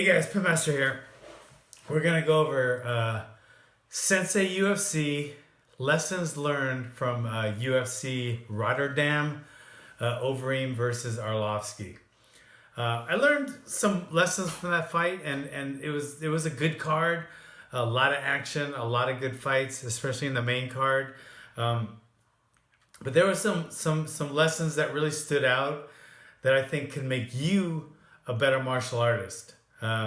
Hey guys, Pitmaster here. We're going to go over Sensei UFC, lessons learned from UFC Rotterdam, Overeem versus Arlovsky. I learned some lessons from that fight, and it was a good card, a lot of action, a lot of good fights, especially in the main card. But there were some lessons that really stood out that I think can make you a better martial artist.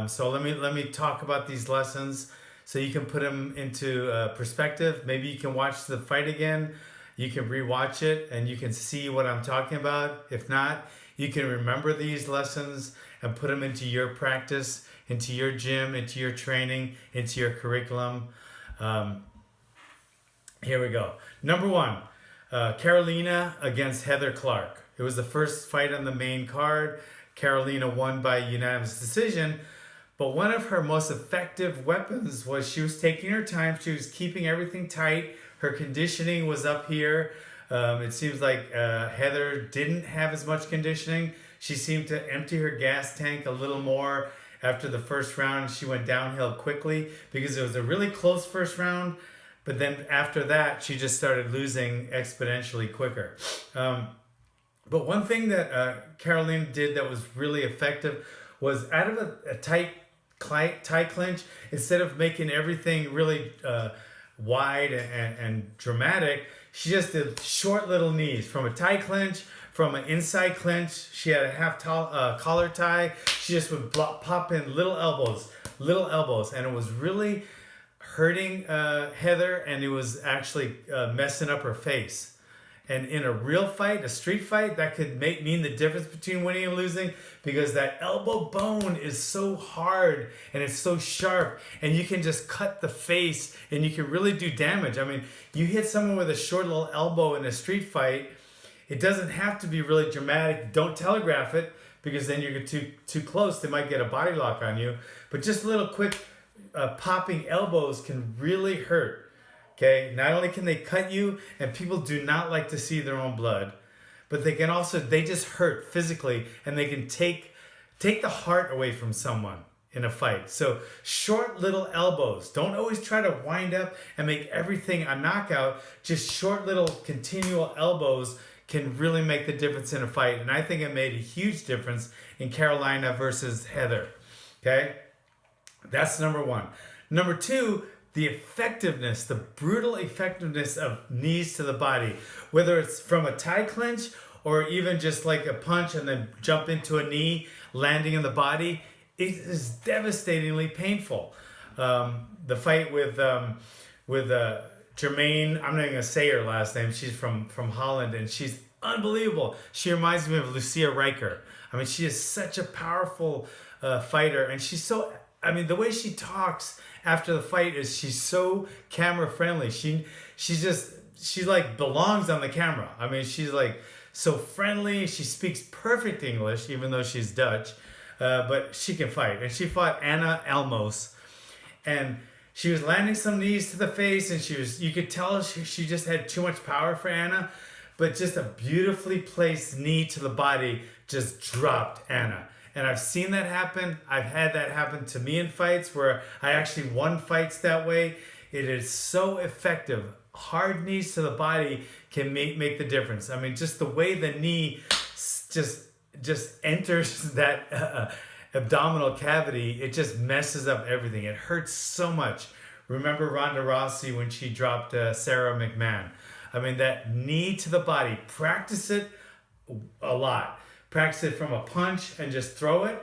So let me talk about these lessons so you can put them into perspective. Maybe you can watch the fight again. You can rewatch it and you can see what I'm talking about. If not, you can remember these lessons and put them into your practice, into your gym, into your training, into your curriculum. Here we go. Number one, Carolina against Heather Clark. It was the first fight on the main card. Carolina won by unanimous decision, but one of her most effective weapons was she was taking her time. She was keeping everything tight. Her conditioning was up here. It seems like Heather didn't have as much conditioning. She seemed to empty her gas tank a little more after the first round. She went downhill quickly because it was a really close first round, but then after that, she just started losing exponentially quicker. But one thing that Carolina did that was really effective was out of a tight clinch, instead of making everything really wide and dramatic, she just did short little knees from a tight clinch, from an inside clinch. She had a half collar tie. She just would pop in little elbows, and it was really hurting Heather, and it was actually messing up her face. And in a real fight, a street fight, that could mean the difference between winning and losing, because that elbow bone is so hard and it's so sharp, and you can just cut the face and you can really do damage. I mean, you hit someone with a short little elbow in a street fight, it doesn't have to be really dramatic. Don't telegraph it, because then you get too close, they might get a body lock on you. But just little quick popping elbows can really hurt. Okay, not only can they cut you, and people do not like to see their own blood, but they just hurt physically, and they can take the heart away from someone in a fight. So short little elbows. Don't always try to wind up and make everything a knockout. Just short little continual elbows can really make the difference in a fight. And I think it made a huge difference in Carolina versus Heather. Okay, that's number one. Number two, the effectiveness, the brutal effectiveness of knees to the body, whether it's from a tie clinch or even just like a punch and then jump into a knee, landing in the body, it is devastatingly painful. The fight with Jermaine, I'm not even gonna say her last name. She's from Holland, and she's unbelievable. She reminds me of Lucia Riker. I mean, she is such a powerful fighter, and she's so. I mean, the way she talks after the fight is she's so camera friendly. She like belongs on the camera. I mean, she's like so friendly. She speaks perfect English, even though she's Dutch, but she can fight. And she fought Anna Elmos, and she was landing some knees to the face, and you could tell she just had too much power for Anna, but just a beautifully placed knee to the body just dropped Anna. And I've seen that happen. I've had that happen to me in fights where I actually won fights that way. It is so effective. Hard knees to the body can make the difference. I mean, just the way the knee just enters that abdominal cavity, it just messes up everything. It hurts so much. Remember Ronda Rousey when she dropped Sarah McMahon? I mean, that knee to the body, practice it a lot. Practice it from a punch and just throw it,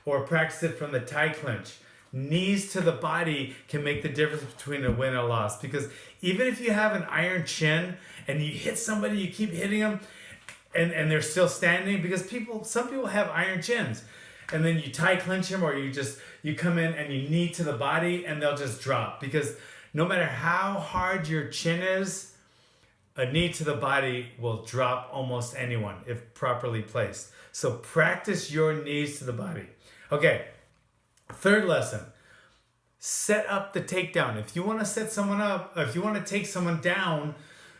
or practice it from the tie clinch. Knees to the body can make the difference between a win and a loss, because even if you have an iron chin and you hit somebody, you keep hitting them and they're still standing, because some people have iron chins, and then you tie clinch them, or you come in and you knee to the body and they'll just drop, because no matter how hard your chin is, a knee to the body will drop almost anyone if properly placed. So practice your knees to the body. Okay, third lesson. Set up the takedown. If you want to set someone up, if you want to take someone down,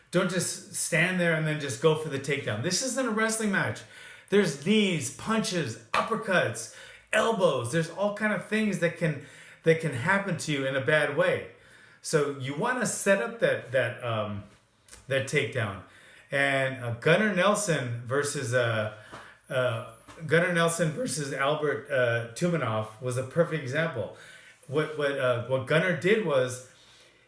don't just stand there and then just go for the takedown. This isn't a wrestling match. There's knees, punches, uppercuts, elbows. There's all kind of things that can happen to you in a bad way. So you want to set up that takedown. And Gunnar Nelson versus Albert Tumanov was a perfect example. What Gunnar did was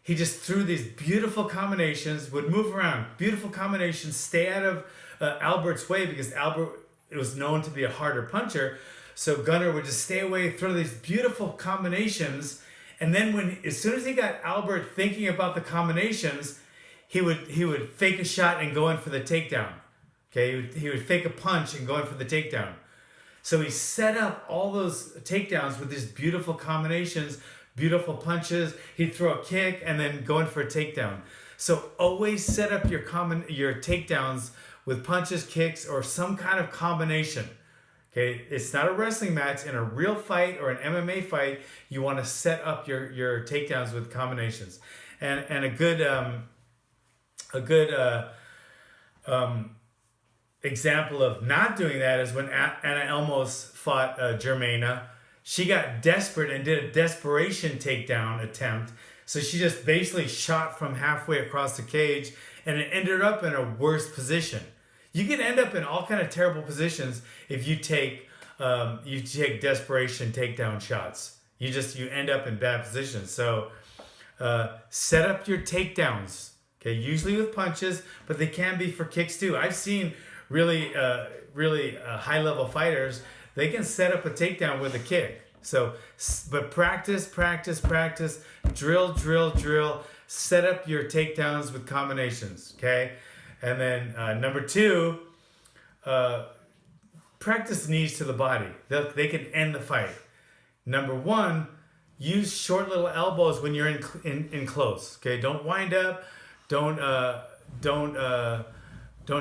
he just threw these beautiful combinations, would move around, beautiful combinations, stay out of Albert's way, because Albert was known to be a harder puncher. So Gunnar would just stay away, throw these beautiful combinations, and then as soon as he got Albert thinking about the combinations, he would fake a shot and go in for the takedown. Okay, he would fake a punch and go in for the takedown. So he set up all those takedowns with these beautiful combinations, beautiful punches. He'd throw a kick and then go in for a takedown. So always set up your takedowns with punches, kicks, or some kind of combination. Okay, it's not a wrestling match. In a real fight or an MMA fight, you want to set up your takedowns with combinations. And a good example of not doing that is when Anna Elmos fought Germaina. She got desperate and did a desperation takedown attempt. So she just basically shot from halfway across the cage, and it ended up in a worse position. You can end up in all kind of terrible positions if you take desperation takedown shots. You end up in bad positions. So set up your takedowns. Okay, usually with punches, but they can be for kicks too. I've seen really high-level fighters, they can set up a takedown with a kick. So, but practice, drill, set up your takedowns with combinations, okay? And then number 2, practice knees to the body. They can end the fight. Number 1, use short little elbows when you're in close, okay? Don't wind up, don't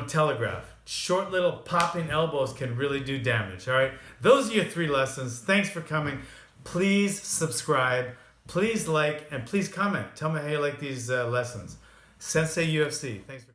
telegraph. Short little popping elbows can really do damage, all right? Those are your 3 lessons. Thanks for coming. Please subscribe, please like, and please comment. Tell me how you like these lessons. Sensei UFC, thanks for coming.